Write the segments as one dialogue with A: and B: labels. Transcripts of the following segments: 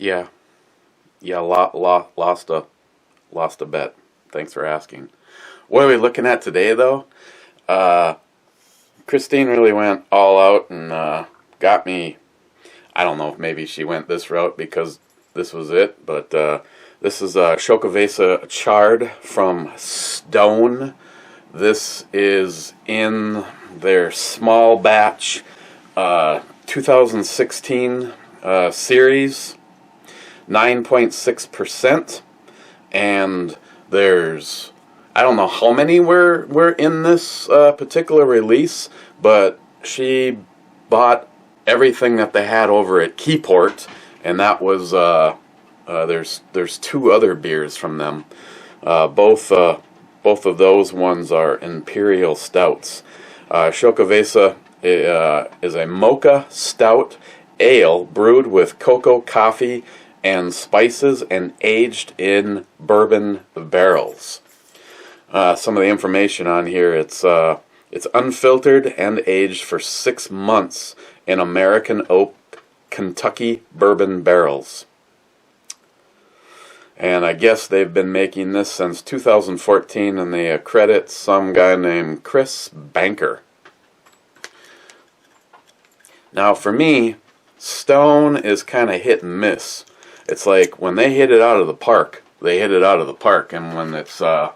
A: Yeah, yeah, lost a bet. Thanks for asking. What are we looking at today, though? Uh, Christine really went all out and got me. I don't know if maybe she went this route because this was it, but this is CHOCOVEZA CHARRED from Stone. This is in their small batch 2016 series, 9.6%, and there's, I don't know how many were in this particular release, but she bought everything that they had over at Keyport, and that was there's two other beers from them. Both of those ones are imperial stouts. CHOCOVEZA is a mocha stout ale brewed with cocoa, coffee, and spices and aged in bourbon barrels. Some of the information on here, it's unfiltered and aged for 6 months in American oak Kentucky bourbon barrels. And I guess they've been making this since 2014, and they credit some guy named Chris Banker. Now for me, Stone is kind of hit and miss. It's like when they hit it out of the park, they hit it out of the park, and when it's the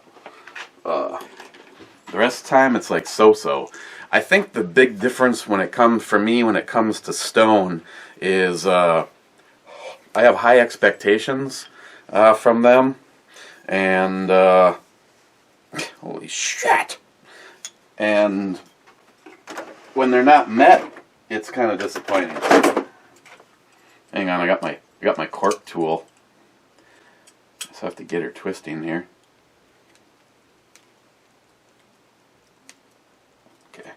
A: rest of the time, it's like so-so. I think the big difference when it comes to Stone is I have high expectations from them, and holy shit! And when they're not met, it's kind of disappointing. Hang on, I got my cork tool. Just have to get her twisting here. Okay.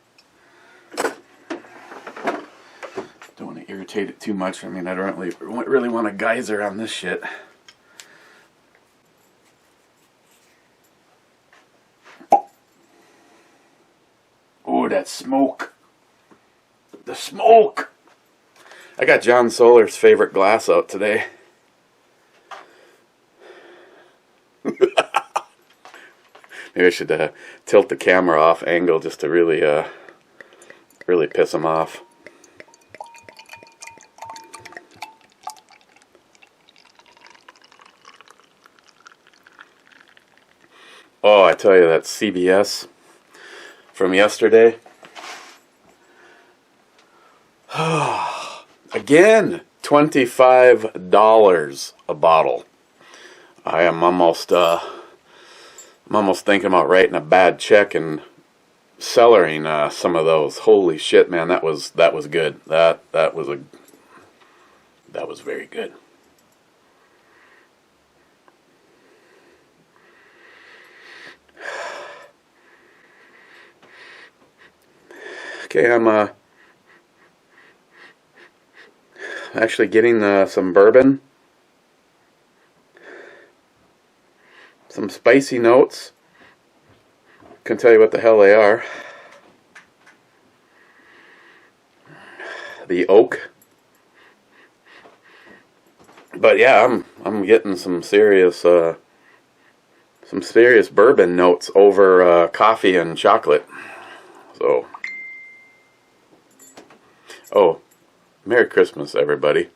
A: Don't want to irritate it too much. I mean, I don't really want a geyser on this shit. Oh, that smoke. The smoke! I got John Solar's favorite glass out today. Maybe I should tilt the camera off angle just to really piss him off. Oh, I tell you, that CBS from yesterday. Again, $25 a bottle. I'm almost thinking about writing a bad check and cellaring some of those. Holy shit, man, that was good. That was very good. Okay, I'm actually getting some bourbon, some spicy notes. Couldn't tell you what the hell they are. The oak, but yeah, I'm getting some serious bourbon notes over coffee and chocolate. So, oh. Merry Christmas, everybody.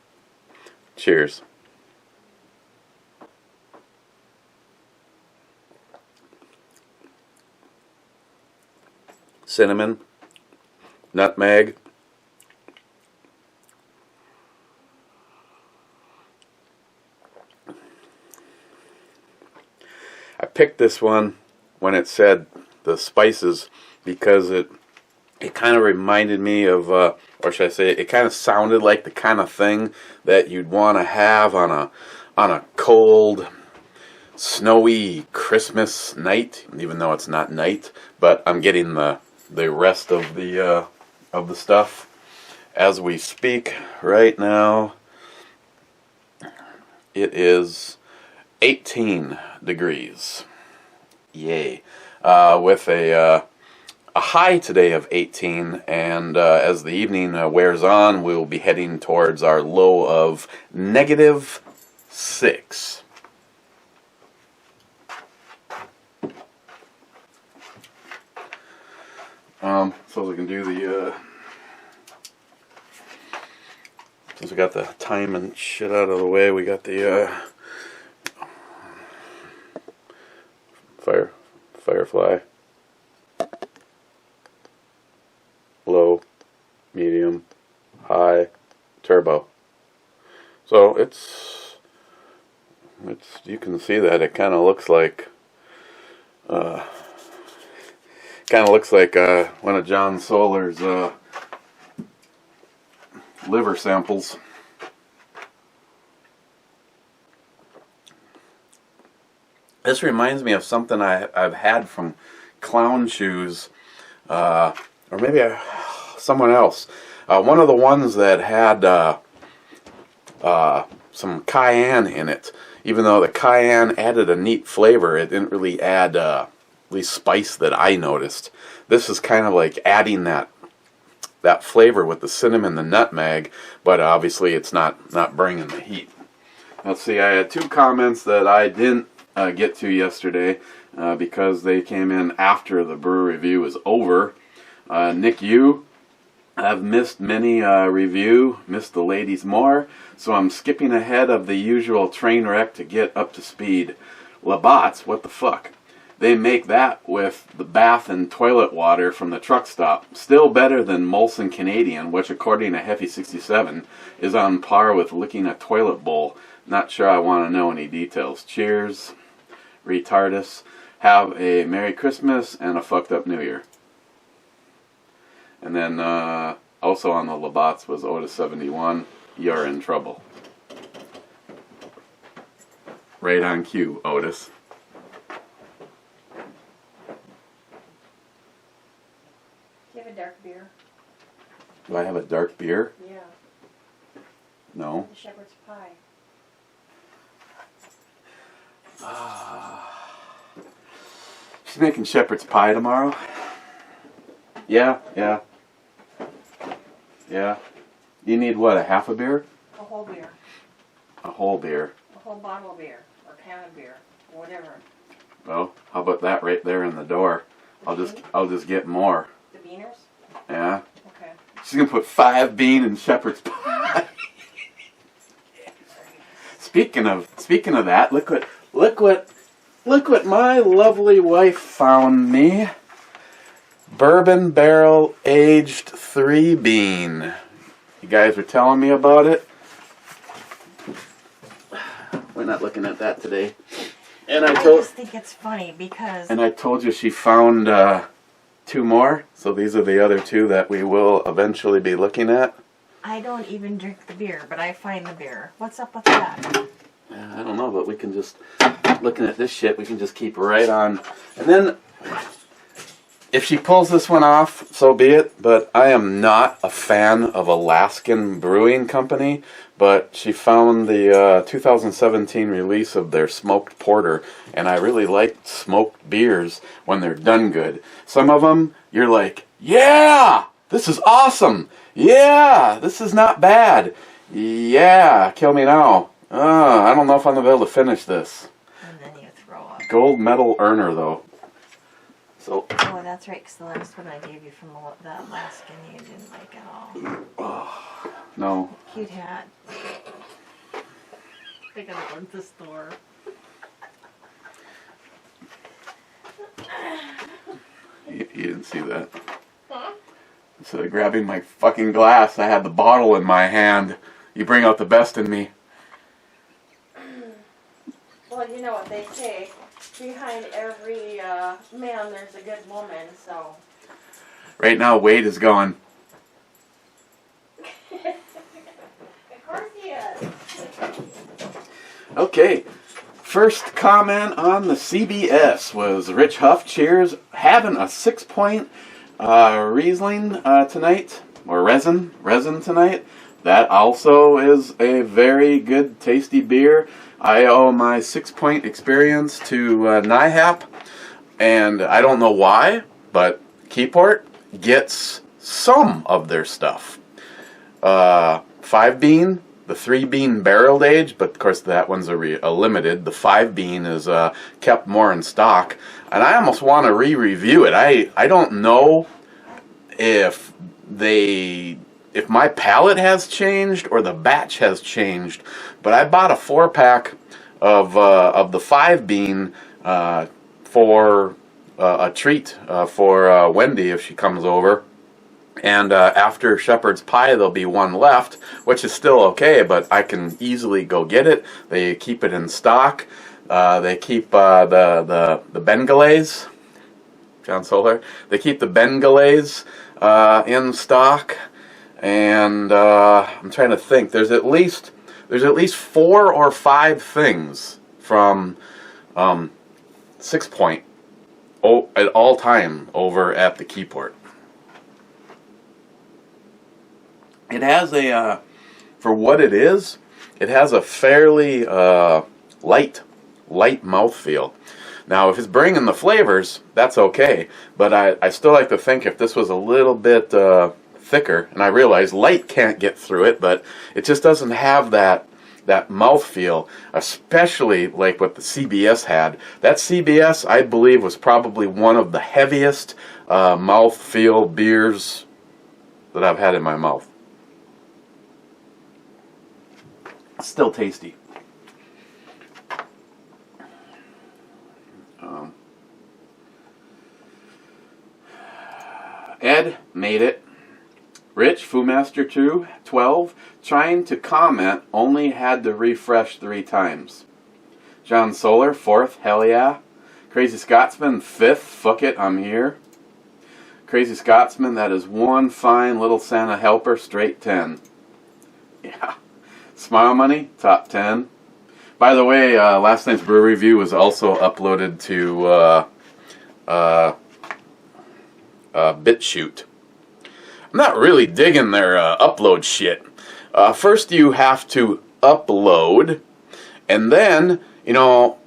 A: Cheers. Cinnamon, nutmeg. I picked this one when it said the spices because it kind of reminded me of, or should I say, it kind of sounded like the kind of thing that you'd want to have on a cold, snowy Christmas night, even though it's not night. But I'm getting the rest of the stuff as we speak right now. It is 18 degrees. Yay! With a high today of 18, and as the evening wears on, we'll be heading towards our low of negative 6. So we can do the, since we got the time and shit out of the way, we got the, Firefly, low, medium, high, turbo. So it's you can see that it kind of looks like one of John Solar's liver samples. This reminds me of something I've had from Clown Shoes, or maybe someone else. One of the ones that had some cayenne in it. Even though the cayenne added a neat flavor, it didn't really add at least spice that I noticed. This is kind of like adding that flavor with the cinnamon, the nutmeg, but obviously it's not bringing the heat. Let's see, I had 2 comments that I didn't get to yesterday because they came in after the brew review was over. Nick Yu, I've missed many review, missed the ladies more, so I'm skipping ahead of the usual train wreck to get up to speed. Labatt's, what the fuck? They make that with the bath and toilet water from the truck stop. Still better than Molson Canadian, which according to Heffy67 is on par with licking a toilet bowl. Not sure I want to know any details. Cheers, retardus. Have a Merry Christmas and a fucked up New Year. And then also on the Labatt's was Otis71. You're in trouble. Right on cue, Otis.
B: Do you have a dark beer?
A: Do I have a dark beer?
B: Yeah.
A: No.
B: The shepherd's pie.
A: She's making shepherd's pie tomorrow. Yeah. You need what, a half a beer?
B: A whole beer.
A: A whole beer.
B: A whole bottle of beer. Or can of beer. Whatever.
A: Well, how about that right there in the door? I'll just get more.
B: The beaners?
A: Yeah.
B: Okay.
A: She's gonna put 5 bean in shepherd's pie. Speaking of that, look what my lovely wife found me. Bourbon barrel aged 3 bean. You guys were telling me about it. We're not looking at that today. And I
B: just think it's funny because...
A: And I told you she found 2 more. So these are the other 2 that we will eventually be looking at.
B: I don't even drink the beer, but I find the beer. What's up with that?
A: I don't know, but we can just... Looking at this shit, we can just keep right on. And then... If she pulls this one off, so be it, but I am not a fan of Alaskan Brewing Company, but she found the 2017 release of their smoked porter, and I really like smoked beers when they're done good. Some of them, you're like, yeah, this is awesome, yeah, this is not bad, yeah, kill me now, I don't know if I'm going to be able to finish this.
B: And then you throw up.
A: Gold medal earner, though. So,
B: oh, that's right, because the last one I gave you from the Alaskan you didn't like at all.
A: oh, no.
B: Cute hat. I gotta go to the store.
A: You didn't see that. Instead of grabbing my fucking glass, I had the bottle in my hand. You bring out the best in me.
B: Well, you know what they say. Behind every man, there's a good woman, so...
A: Right now, Wade is going.
B: Of course he is.
A: Okay. First comment on the CBS was Rich Huff. Cheers. Having a 6-point Riesling tonight. Or resin tonight. That also is a very good, tasty beer. I owe my 6-point experience to NIHAP, and I don't know why, but Keyport gets some of their stuff. 5 bean, the 3-bean barreled age, but of course that one's a limited. The 5-bean is kept more in stock, and I almost want to re-review it. I don't know if my palate has changed or the batch has changed, but I bought a 4-pack of the 5-bean for a treat for Wendy if she comes over. And after Shepherd's Pie, there'll be one left, which is still okay, but I can easily go get it. They keep it in stock. They keep the Bengalays, John Solar. They keep the Bengalays in stock, and I'm trying to think. There's at least 4 or 5 things from 6 Point at all time over at the Keyport. It has for what it is, it has a fairly light mouthfeel. Now, if it's bringing the flavors, that's okay, but I still like to think if this was a little bit thicker, and I realize light can't get through it, but it just doesn't have that mouthfeel, especially like what the CBS had. That CBS, I believe, was probably one of the heaviest mouthfeel beers that I've had in my mouth. Still tasty. Ed made it. Rich, Foomaster 2, 12, trying to comment, only had to refresh 3 times. John Solar, 4th, hell yeah. Crazy Scotsman, 5th, fuck it, I'm here. Crazy Scotsman, that is one fine little Santa helper, straight 10. Yeah. Smile Money, top 10. By the way, last night's brew review was also uploaded to BitChute. I'm not really digging their upload shit. First you have to upload, and then, you know,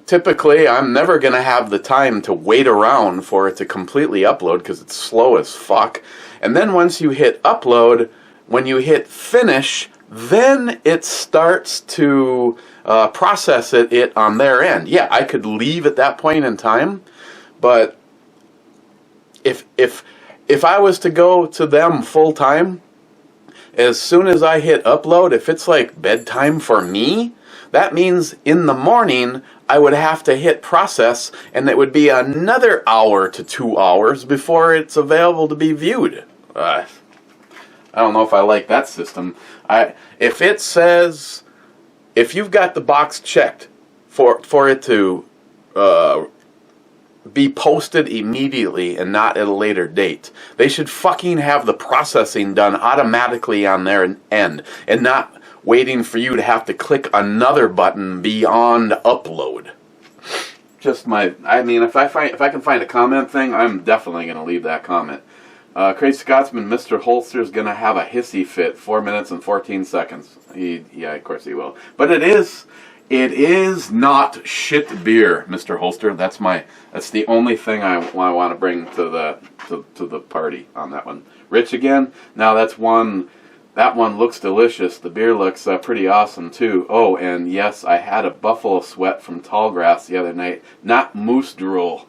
A: typically I'm never going to have the time to wait around for it to completely upload because it's slow as fuck. And then once you hit upload, when you hit finish, then it starts to process it on their end. Yeah, I could leave at that point in time, but if I was to go to them full time, as soon as I hit upload, if it's like bedtime for me, that means in the morning I would have to hit process, and it would be another hour to 2 hours before it's available to be viewed. I don't know if I like that system. If it says, if you've got the box checked for it to be posted immediately and not at a later date, they should fucking have the processing done automatically on their end and not waiting for you to have to click another button beyond upload. Just I mean, if I can find a comment thing, I'm definitely going to leave that comment. Crazy Scotsman, Mr. Holster's going to have a hissy fit, 4 minutes and 14 seconds. Yeah, of course he will. But it is not shit beer, Mr. Holster. That's the only thing I want to bring to the party on that one. Rich again. Now that one looks delicious. The beer looks pretty awesome too. Oh, and yes, I had a buffalo sweat from Tallgrass the other night, not moose drool.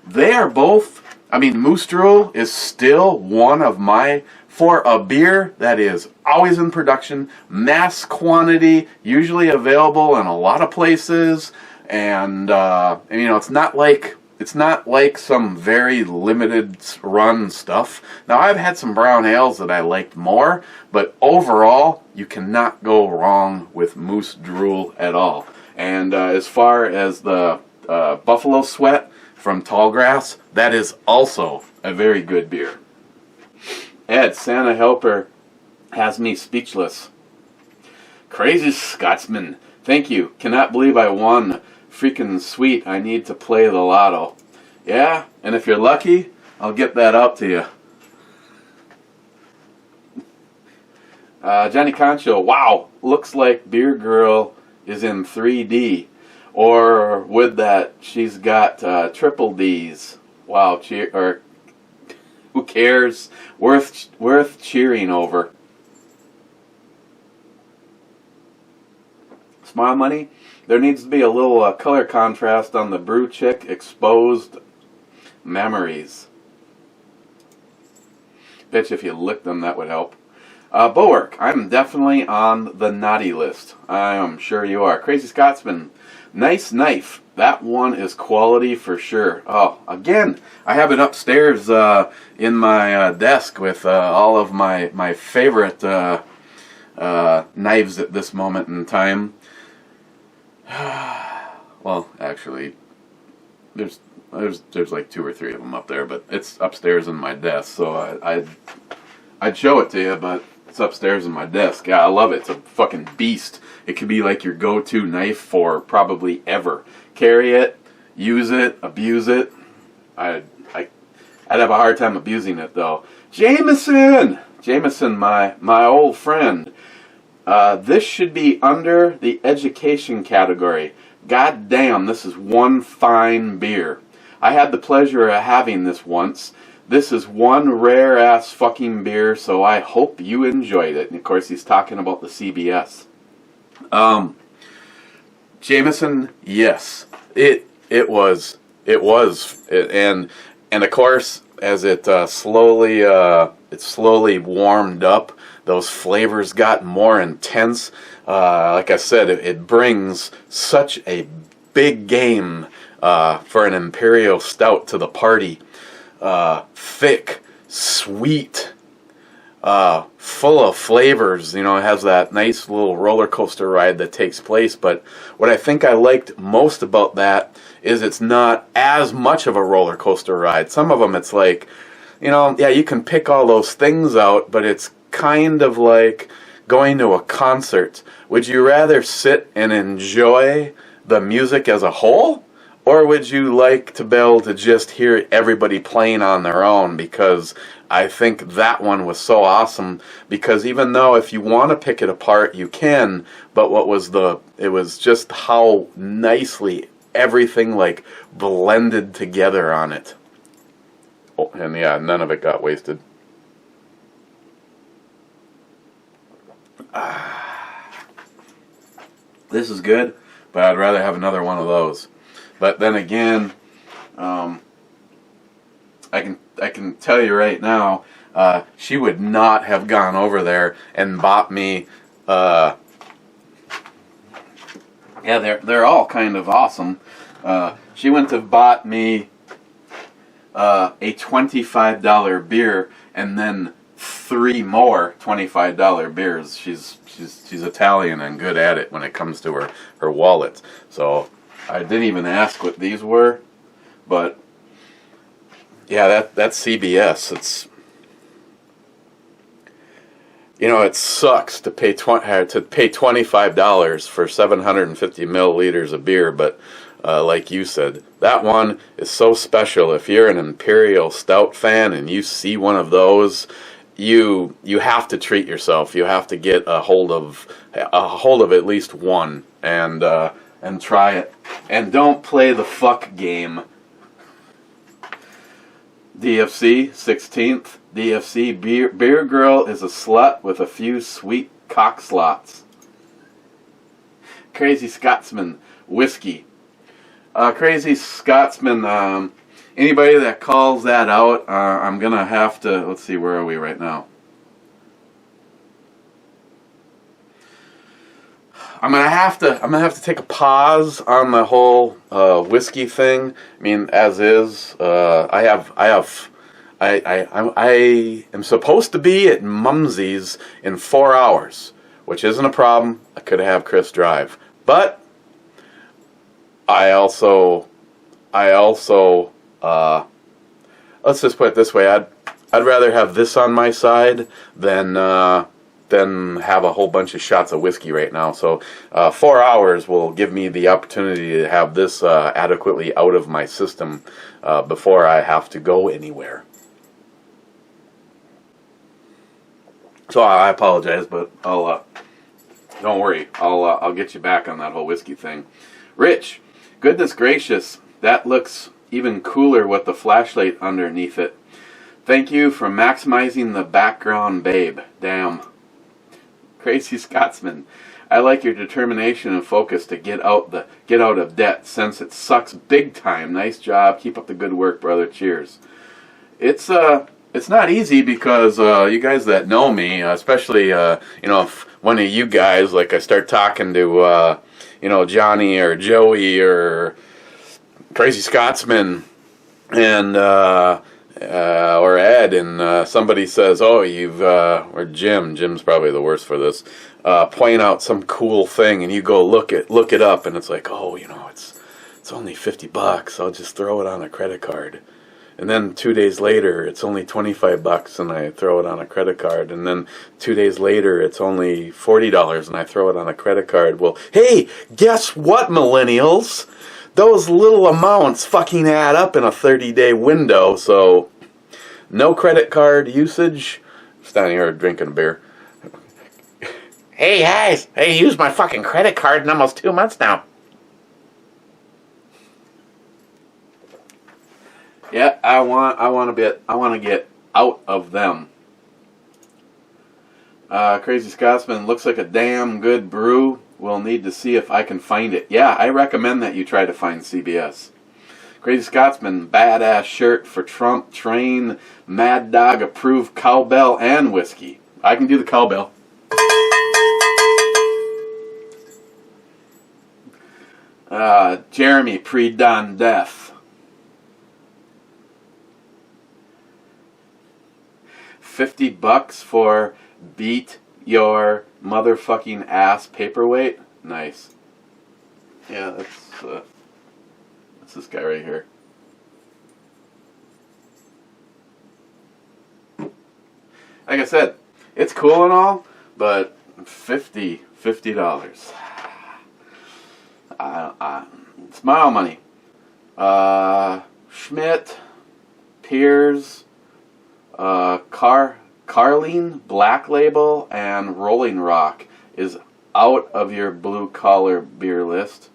A: They are both. I mean, moose drool is still one of my, for a beer that is always in production, mass quantity, usually available in a lot of places, and you know, it's not like some very limited run stuff. Now, I've had some brown ales that I liked more, but overall, you cannot go wrong with moose drool at all. And as far as the buffalo sweat from Tallgrass, that is also a very good beer. Ed, Santa Helper has me speechless. Crazy Scotsman, thank you. Cannot believe I won. Freaking sweet. I need to play the lotto. Yeah, and if you're lucky, I'll get that out to you. Johnny Concho, wow, looks like Beer Girl is in 3D. Or with that, she's got triple Ds. Wow, or who cares? Worth cheering over. Smile Money. There needs to be a little color contrast on the Brew Chick Exposed Memories. Bet you if you lick them that would help. Bulwark, I'm definitely on the naughty list. I am sure you are. Crazy Scotsman, nice knife. That one is quality for sure. Oh, again, I have it upstairs in my desk with all of my favorite knives at this moment in time. Well, actually, there's like 2 or 3 of them up there, but it's upstairs in my desk, so I'd show it to you, but it's upstairs in my desk. Yeah, I love it. It's a fucking beast. It could be like your go-to knife for probably ever. Carry it, use it, abuse it. I'd have a hard time abusing it though. Jameson, my old friend. This should be under the education category. God damn, this is one fine beer. I had the pleasure of having this once. This is one rare-ass fucking beer, so I hope you enjoyed it. And of course, he's talking about the CBS. Jameson, yes. It was, and of course, as it slowly warmed up, those flavors got more intense. Like I said, it brings such a big game for an Imperial Stout to the party. Thick, sweet, full of flavors. You know, it has that nice little roller coaster ride that takes place. But what I think I liked most about that is it's not as much of a roller coaster ride. Some of them, it's like, you know, yeah, you can pick all those things out, but it's kind of like going to a concert. Would you rather sit and enjoy the music as a whole? Or would you like to be able to just hear everybody playing on their own? Because I think that one was so awesome. Because even though if you want to pick it apart, you can. But it was just how nicely everything like blended together on it. Oh, and yeah, none of it got wasted. This is good, but I'd rather have another one of those. But then again, I can tell you right now, she would not have gone over there and bought me. Yeah, they're all kind of awesome. She wouldn't have bought me a $25 beer and then 3 more $25 beers. She's Italian and good at it when it comes to her wallet. So I didn't even ask what these were, but yeah, that's CBS. It's, you know, it sucks to pay $25 for 750 milliliters of beer, but like you said, that one is so special. If you're an Imperial Stout fan and you see one of those, you have to treat yourself. You have to get a hold of at least one and try it. And don't play the fuck game. DFC 16th. DFC beer girl is a slut with a few sweet cock slots. Crazy Scotsman whiskey. Crazy Scotsman. Anybody that calls that out, I'm gonna have to. Let's see, where are we right now? I'm gonna have to take a pause on the whole whiskey thing. I mean, as is, I am supposed to be at Mumsy's in 4 hours, which isn't a problem. I could have Chris drive, but I also let's just put it this way: I'd rather have this on my side than have a whole bunch of shots of whiskey right now. So 4 hours will give me the opportunity to have this adequately out of my system before I have to go anywhere. So I apologize, but don't worry, I'll get you back on that whole whiskey thing. Rich, goodness gracious, that looks even cooler with the flashlight underneath it. Thank you for maximizing the background, babe. Damn. Crazy Scotsman. I like your determination and focus to get out of debt since it sucks big time. Nice job. Keep up the good work, brother. Cheers. It's not easy because you guys that know me, especially if one of you guys, like I start talking to Johnny or Joey or Crazy Scotsman and or Ed, and somebody says, "Oh, or Jim's probably the worst for this," point out some cool thing, and you go look it up, and it's like, oh, it's only $50. I'll just throw it on a credit card. And then 2 days later, it's only $25, and I throw it on a credit card. And then 2 days later, it's only $40, and I throw it on a credit card. Well, hey, guess what, millennials? Those little amounts fucking add up in a 30-day window. So, no credit card usage. I'm standing here drinking a beer. Hey guys, I used my fucking credit card in almost 2 months now. Yeah, I want to get out of them. Crazy Scotsman, looks like a damn good brew. We'll need to see if I can find it. Yeah, I recommend that you try to find CBS. Crazy Scotsman, badass shirt for Trump, Train, Mad Dog approved cowbell and whiskey. I can do the cowbell. Jeremy, pre-done death. $50 for beat your motherfucking ass paperweight. Nice. Yeah, that's this guy right here. Like I said, it's cool and all, but $50. It's my money. Schmidt, Piers, Carling, Black Label, and Rolling Rock is out of your blue collar beer list.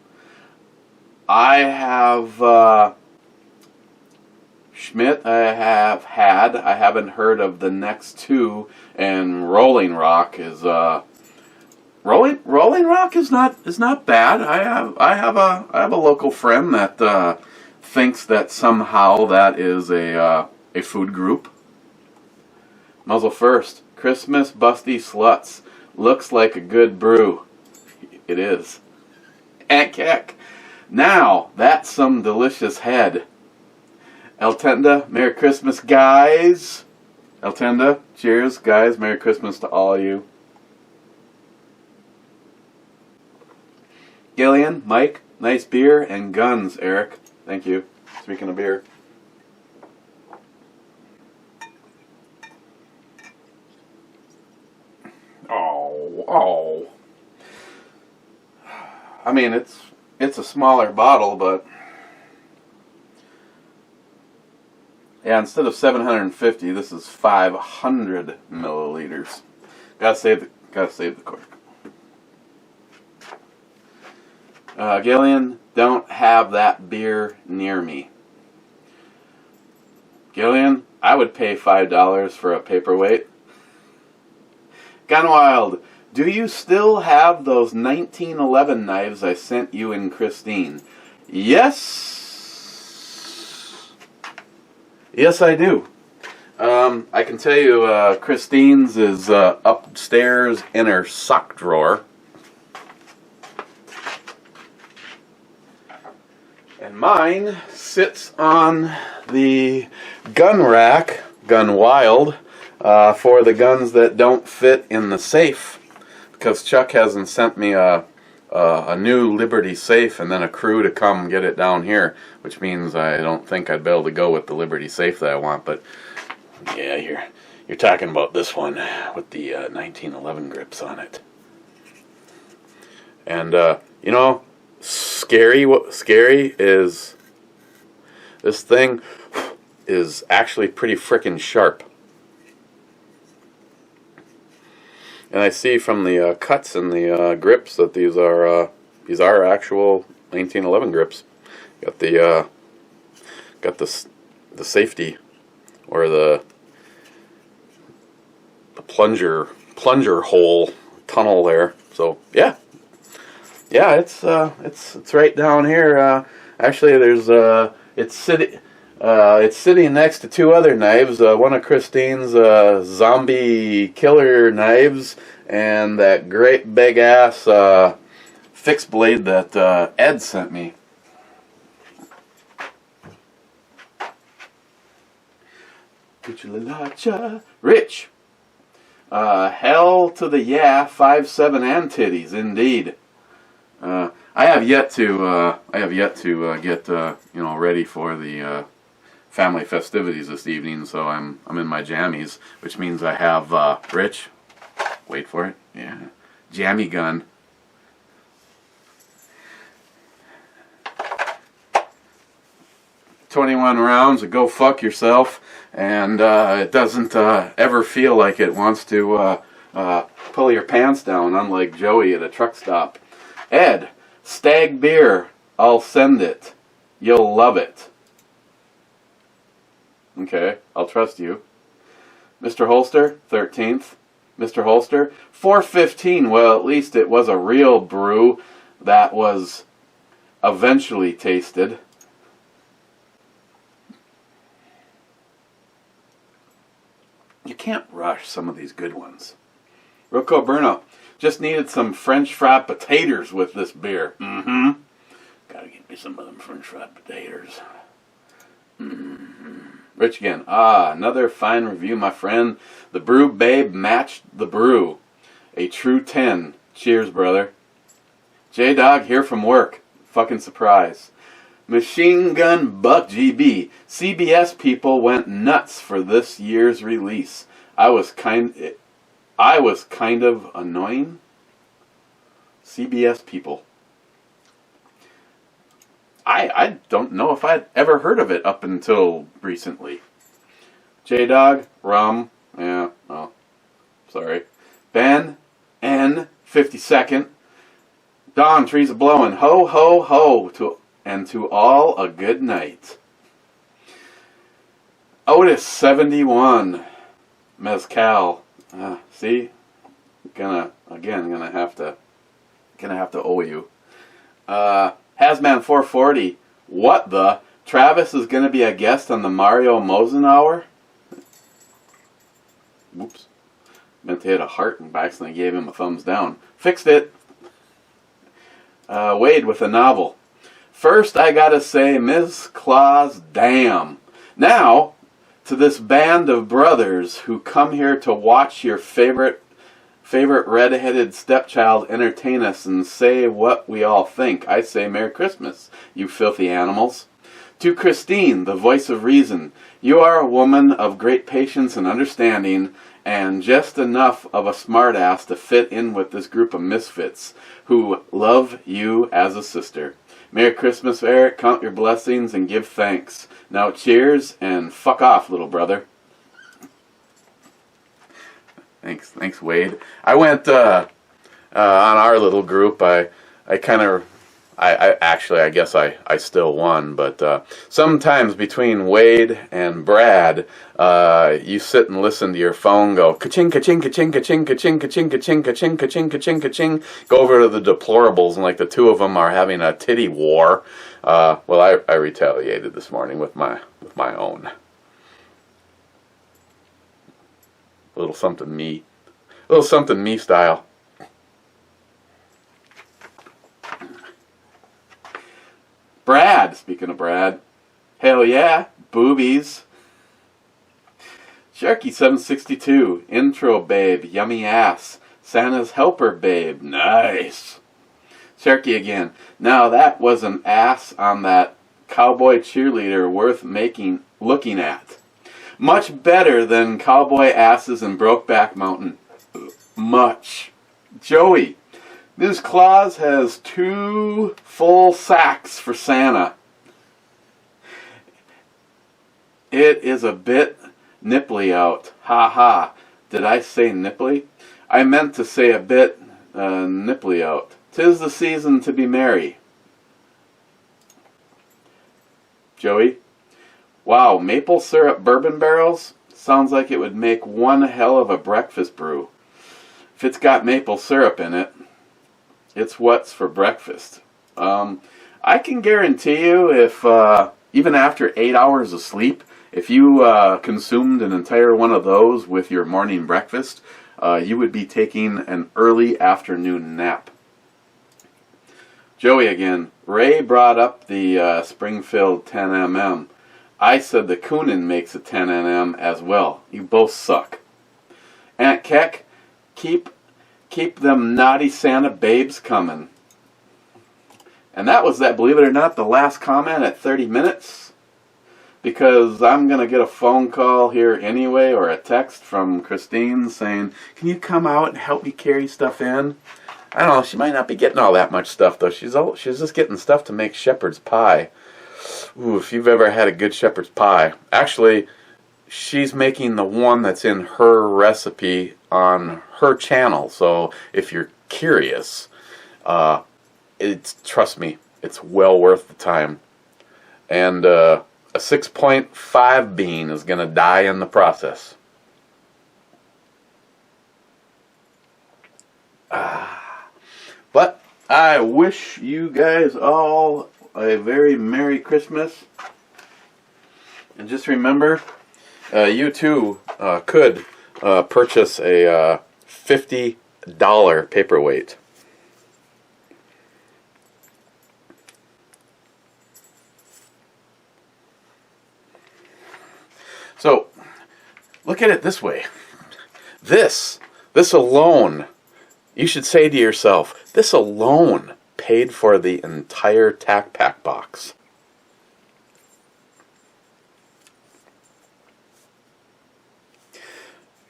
A: I have Schmidt. I haven't heard of the next two, and Rolling Rock is Rolling Rock is not bad. I have a local friend that thinks that somehow that is a food group. Muzzle first. Christmas Busty Sluts. Looks like a good brew. It is. And kick. Now, that's some delicious head. Eltenda, Merry Christmas, guys. Eltenda, cheers, guys. Merry Christmas to all of you. Gillian, Mike, nice beer and guns, Eric. Thank you. Speaking of beer. Oh. I mean, it's a smaller bottle, but yeah, instead of 750, this is 500 milliliters. Gotta save the cork. Gillian, don't have that beer near me. Gillian, I would pay $5 for a paperweight. Gone Wild, do you still have those 1911 knives I sent you and Christine? Yes. Yes, I do. I can tell you Christine's is upstairs in her sock drawer. And mine sits on the gun rack, Gun Wild, for the guns that don't fit in the safe, because Chuck hasn't sent me a new Liberty safe and then a crew to come get it down here, which means I don't think I'd be able to go with the Liberty safe that I want. But yeah, you're talking about this one with the 1911 grips on it. And scary is this thing is actually pretty frickin' sharp. And I see from the cuts and the grips that these are actual 1911 grips. Got the safety or the plunger hole tunnel there. So yeah, Yeah, it's right down here. Actually, there's it's sitting next to two other knives. One of Christine's zombie killer knives, and that great big ass fixed blade that Ed sent me. Rich. Hell to the yeah, 5'7" and titties, indeed. I have yet to get ready for the family festivities this evening, so I'm in my jammies, which means I have Rich. Wait for it. Yeah, jammy gun. .21 rounds of go fuck yourself, and it doesn't ever feel like it wants to pull your pants down, unlike Joey at a truck stop. Ed, Stag beer, I'll send it. You'll love it. Okay, I'll trust you. Mr. Holster, 13th. Mr. Holster, 415. Well, at least it was a real brew that was eventually tasted. You can't rush some of these good ones. Rocco Bruno, just needed some French fried potatoes with this beer. Mm-hmm. Gotta get me some of them French fried potatoes. Mm-hmm. Rich again. Another fine review, my friend. The brew babe matched the brew. A true 10. Cheers, brother. J-Dog here from work. Fucking surprise. Machine Gun Buck GB. CBS people went nuts for this year's release. I was kind of annoying. CBS people. I don't know if I'd ever heard of it up until recently. J-Dog, rum, yeah, oh, sorry. Ben, N, 52nd. Dawn, trees are blowing, ho, ho, ho, to all a good night. Otis, 71. Mezcal. See? Gonna have to owe you. Hazman 440. What the? Travis is gonna be a guest on the Mario Mosen Hour? Whoops. Meant to hit a heart and by accident gave him a thumbs down. Fixed it. Wade with a novel. First, I gotta say, Ms. Claus, damn. Now, to this band of brothers who come here to watch your favorite red-headed stepchild entertain us and say what we all think, I say Merry Christmas, you filthy animals. To Christine, the voice of reason, you are a woman of great patience and understanding, and just enough of a smartass to fit in with this group of misfits who love you as a sister. Merry Christmas, Eric. Count your blessings and give thanks. Now cheers and fuck off, little brother. Thanks, Wade. I went on our little group. I guess I still won, but sometimes between Wade and Brad, you sit and listen to your phone go ka-ching, ka-ching, ka-ching, ka-ching, ka-ching, ka-ching, ka-ching, ka-ching, ka-ching, ka-ching, ka-ching. Go over to the deplorables, and like the two of them are having a titty war. Well, I retaliated this morning with my own. A little something me style. Brad, speaking of Brad, hell yeah, boobies. Sharky 762, intro babe, yummy ass. Santa's helper babe, nice. Sharky again, now that was an ass on that cowboy cheerleader worth looking at. Much better than cowboy asses in Brokeback Mountain. Much. Joey, Ms. Claus has 2 full sacks for Santa. It is a bit nipply out. Ha ha. Did I say nipply? I meant to say a bit nipply out. 'Tis the season to be merry. Joey, wow, maple syrup bourbon barrels? Sounds like it would make one hell of a breakfast brew. If it's got maple syrup in it. it's what's for breakfast. I can guarantee you, if even after 8 hours of sleep, if you consumed an entire one of those with your morning breakfast, you would be taking an early afternoon nap. Joey again. Ray brought up the Springfield 10mm. I said the Kunin makes a 10mm as well. You both suck. Aunt Keck, keep them naughty Santa babes coming. And that was that, believe it or not, the last comment at 30 minutes. Because I'm going to get a phone call here anyway, or a text from Christine saying, can you come out and help me carry stuff in? I don't know, she might not be getting all that much stuff, though. She's just getting stuff to make shepherd's pie. Ooh, if you've ever had a good shepherd's pie. Actually, she's making the one that's in her recipe on her channel. So if you're curious, trust me, it's well worth the time. And a 6.5 bean is going to die in the process. But I wish you guys all a very Merry Christmas. And just remember, you too could purchase a $50 paperweight. So, look at it this way. This alone, you should say to yourself, this alone paid for the entire Tac Pack box.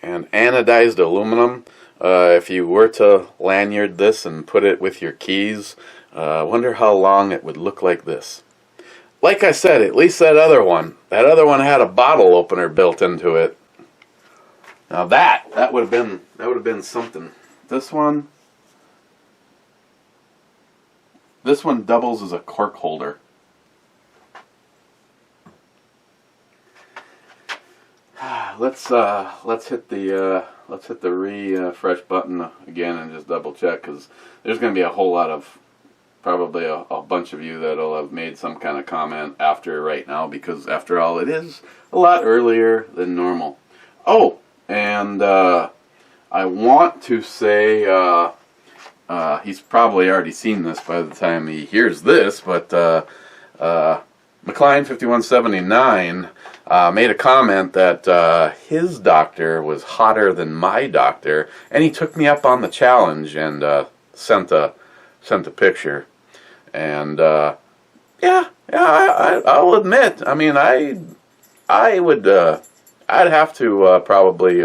A: And anodized aluminum, if you were to lanyard this and put it with your keys, wonder how long it would look like this. Like I said, at least that other one had a bottle opener built into it. Now that would have been something. This one doubles as a cork holder. Let's hit the refresh button again and just double check, because there's going to be a whole lot of, probably a bunch of you that'll have made some kind of comment after right now, because after all, it is a lot earlier than normal. Oh, and I want to say, he's probably already seen this by the time he hears this, but McLean5179 made a comment that his doctor was hotter than my doctor, and he took me up on the challenge and sent a picture. And I'll admit, I mean, I would I'd have to probably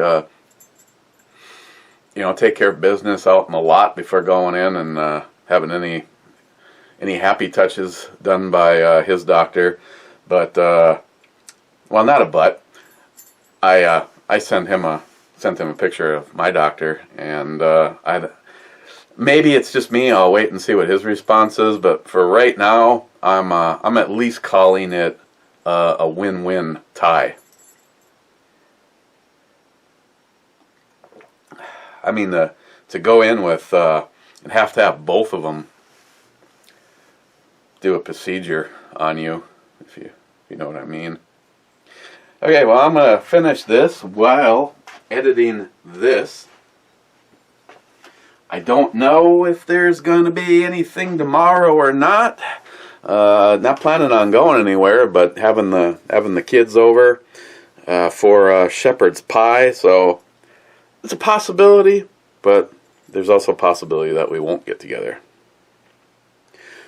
A: take care of business out in the lot before going in and having any happy touches done by his doctor. But well, not a but. I sent him a picture of my doctor, and maybe it's just me. I'll wait and see what his response is. But for right now, I'm at least calling it a win-win tie. I mean, to go in with and have to have both of them do a procedure on you, if you know what I mean. Okay, well, I'm going to finish this while editing this. I don't know if there's going to be anything tomorrow or not. Not planning on going anywhere, but having the kids over for shepherd's pie, so it's a possibility, but there's also a possibility that we won't get together.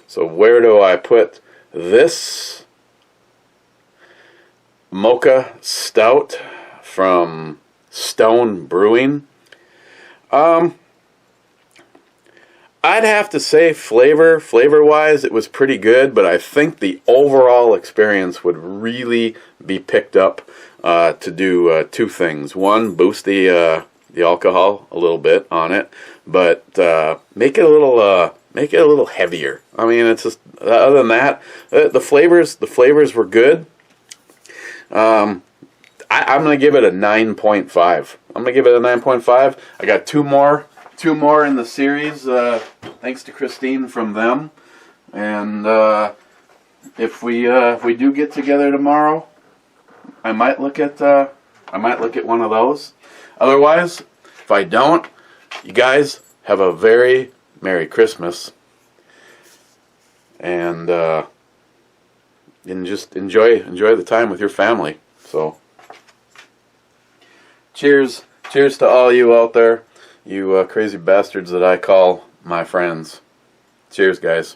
A: So where do I put this Mocha Stout from Stone Brewing? I'd have to say flavor-wise, it was pretty good, but I think the overall experience would really be picked up to do two things. One, boost the alcohol a little bit on it, but make it a little heavier. I mean, it's just, other than that, the flavors were good. I'm going to give it a 9.5. I'm going to give it a 9.5. I got two more 2 more in the series, thanks to Christine from them. And if we do get together tomorrow, I might look at one of those. Otherwise, if I don't, you guys have a very Merry Christmas, and just enjoy the time with your family. So, cheers to all you out there, you crazy bastards that I call my friends. Cheers, guys.